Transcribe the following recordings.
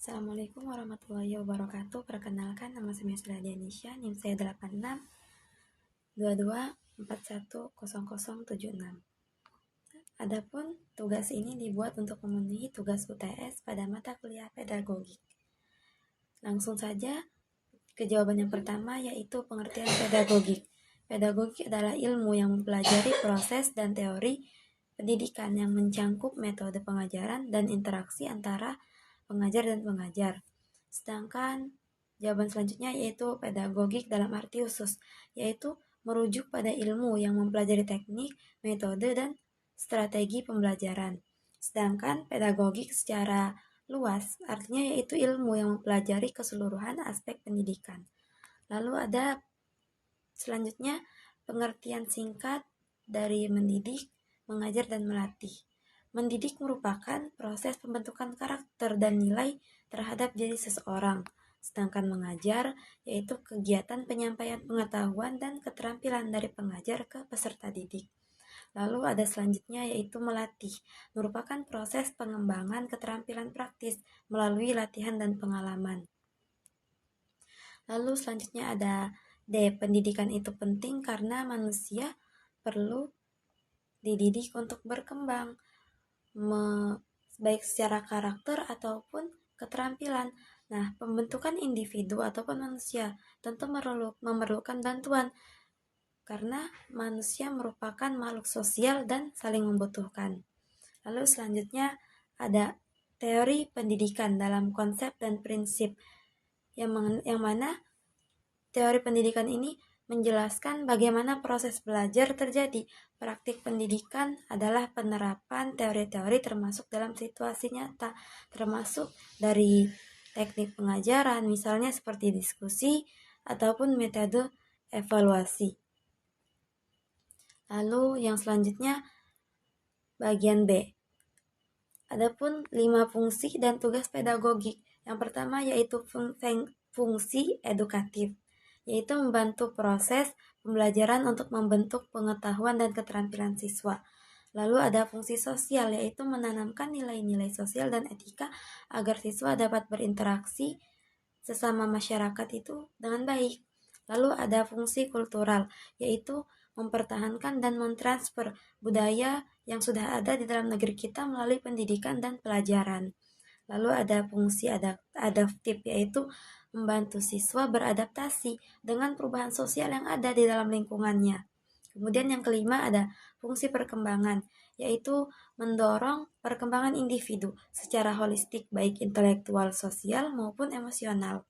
Assalamualaikum warahmatullahi wabarakatuh. Perkenalkan, nama saya Mesra Dianisha, NIM saya 862224100076. Adapun tugas ini dibuat untuk memenuhi tugas UTS pada mata kuliah pedagogik. Langsung saja ke jawaban yang pertama, yaitu pengertian pedagogik. Pedagogik adalah ilmu yang mempelajari proses dan teori pendidikan yang mencangkup metode pengajaran dan interaksi antara pengajar dan pengajar. Sedangkan jawaban selanjutnya yaitu pedagogik dalam arti khusus, yaitu merujuk pada ilmu yang mempelajari teknik, metode, dan strategi pembelajaran. Sedangkan pedagogik secara luas artinya yaitu ilmu yang mempelajari keseluruhan aspek pendidikan. Lalu ada selanjutnya pengertian singkat dari mendidik, mengajar, dan melatih. Mendidik merupakan proses pembentukan karakter dan nilai terhadap diri seseorang. Sedangkan mengajar yaitu kegiatan penyampaian pengetahuan dan keterampilan dari pengajar ke peserta didik. Lalu ada selanjutnya yaitu melatih, merupakan proses pengembangan keterampilan praktis melalui latihan dan pengalaman. Lalu selanjutnya ada D. Pendidikan itu penting karena manusia perlu dididik untuk berkembang, baik secara karakter ataupun keterampilan. Nah, pembentukan individu ataupun manusia tentu memerlukan bantuan karena manusia merupakan makhluk sosial dan saling membutuhkan. Lalu selanjutnya ada teori pendidikan dalam konsep dan prinsip yang mana teori pendidikan ini menjelaskan bagaimana proses belajar terjadi. Praktik pendidikan adalah penerapan teori-teori termasuk dalam situasi nyata, termasuk dari teknik pengajaran, misalnya seperti diskusi ataupun metode evaluasi. Lalu yang selanjutnya bagian B. Adapun 5 fungsi dan tugas pedagogik. Yang pertama yaitu fungsi edukatif, yaitu membantu proses pembelajaran untuk membentuk pengetahuan dan keterampilan siswa. Lalu ada fungsi sosial, yaitu menanamkan nilai-nilai sosial dan etika agar siswa dapat berinteraksi sesama masyarakat itu dengan baik. Lalu ada fungsi kultural, yaitu mempertahankan dan mentransfer budaya yang sudah ada di dalam negeri kita melalui pendidikan dan pelajaran. Lalu ada fungsi adaptif, yaitu membantu siswa beradaptasi dengan perubahan sosial yang ada di dalam lingkungannya. Kemudian yang kelima ada fungsi perkembangan, yaitu mendorong perkembangan individu secara holistik baik intelektual, sosial maupun emosional.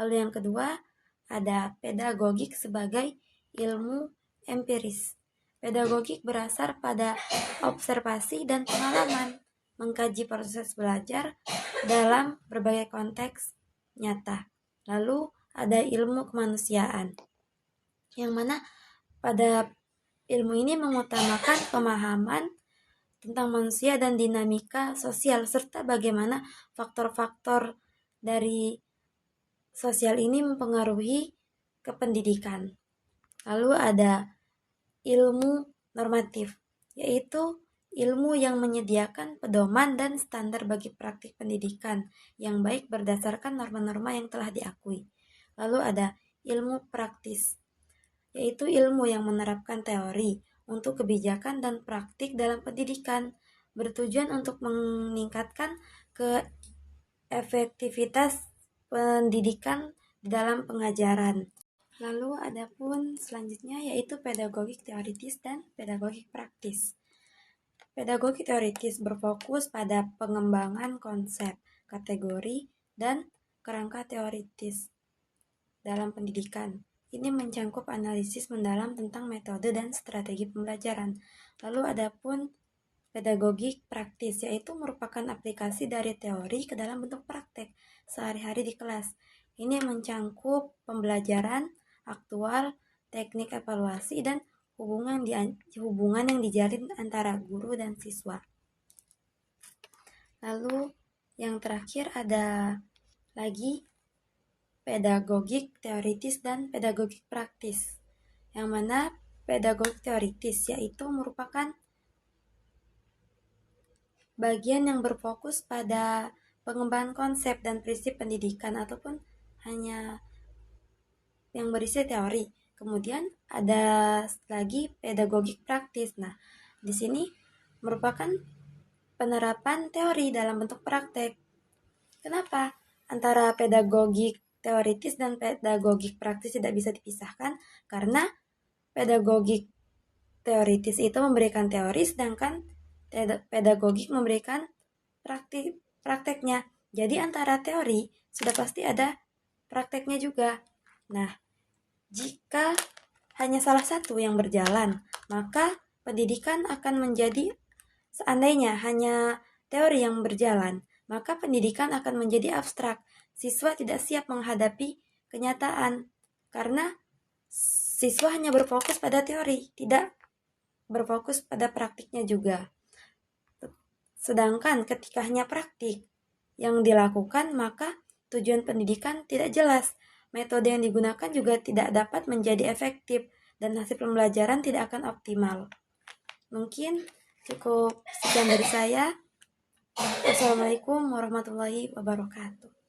Lalu yang kedua ada pedagogik sebagai ilmu empiris. Pedagogik berasal pada observasi dan pengalaman, mengkaji proses belajar dalam berbagai konteks nyata. Lalu ada ilmu kemanusiaan, yang mana pada ilmu ini mengutamakan pemahaman tentang manusia dan dinamika sosial serta bagaimana faktor-faktor dari sosial ini mempengaruhi kependidikan. Lalu ada ilmu normatif, yaitu ilmu yang menyediakan pedoman dan standar bagi praktik pendidikan yang baik berdasarkan norma-norma yang telah diakui. Lalu ada ilmu praktis, yaitu ilmu yang menerapkan teori untuk kebijakan dan praktik dalam pendidikan, bertujuan untuk meningkatkan keefektivitas pendidikan di dalam pengajaran. Lalu adapun selanjutnya yaitu pedagogik teoritis dan pedagogik praktis. Pedagogik teoritis berfokus pada pengembangan konsep, kategori, dan kerangka teoritis dalam pendidikan. Ini mencangkup analisis mendalam tentang metode dan strategi pembelajaran. Lalu adapun pedagogik praktis, yaitu merupakan aplikasi dari teori ke dalam bentuk praktek sehari-hari di kelas. Ini mencangkup pembelajaran aktual, teknik evaluasi, dan hubungan yang dijalin antara guru dan siswa. Lalu yang terakhir ada lagi pedagogik teoritis dan pedagogik praktis, yang mana pedagogik teoritis yaitu merupakan bagian yang berfokus pada pengembangan konsep dan prinsip pendidikan ataupun hanya yang berisi teori. Kemudian ada lagi pedagogik praktis. Nah, di sini merupakan penerapan teori dalam bentuk praktek. Kenapa antara pedagogik teoritis dan pedagogik praktis tidak bisa dipisahkan? Karena pedagogik teoritis itu memberikan teori, sedangkan pedagogik memberikan prakteknya. Jadi antara teori sudah pasti ada prakteknya juga. Nah, jika hanya salah satu yang berjalan, maka pendidikan akan menjadi, seandainya hanya teori yang berjalan, maka pendidikan akan menjadi abstrak. Siswa tidak siap menghadapi kenyataan karena siswa hanya berfokus pada teori, tidak berfokus pada praktiknya juga. Sedangkan ketika hanya praktik yang dilakukan, maka tujuan pendidikan tidak jelas. Metode yang digunakan juga tidak dapat menjadi efektif dan hasil pembelajaran tidak akan optimal. Mungkin cukup sekian dari saya. Wassalamualaikum warahmatullahi wabarakatuh.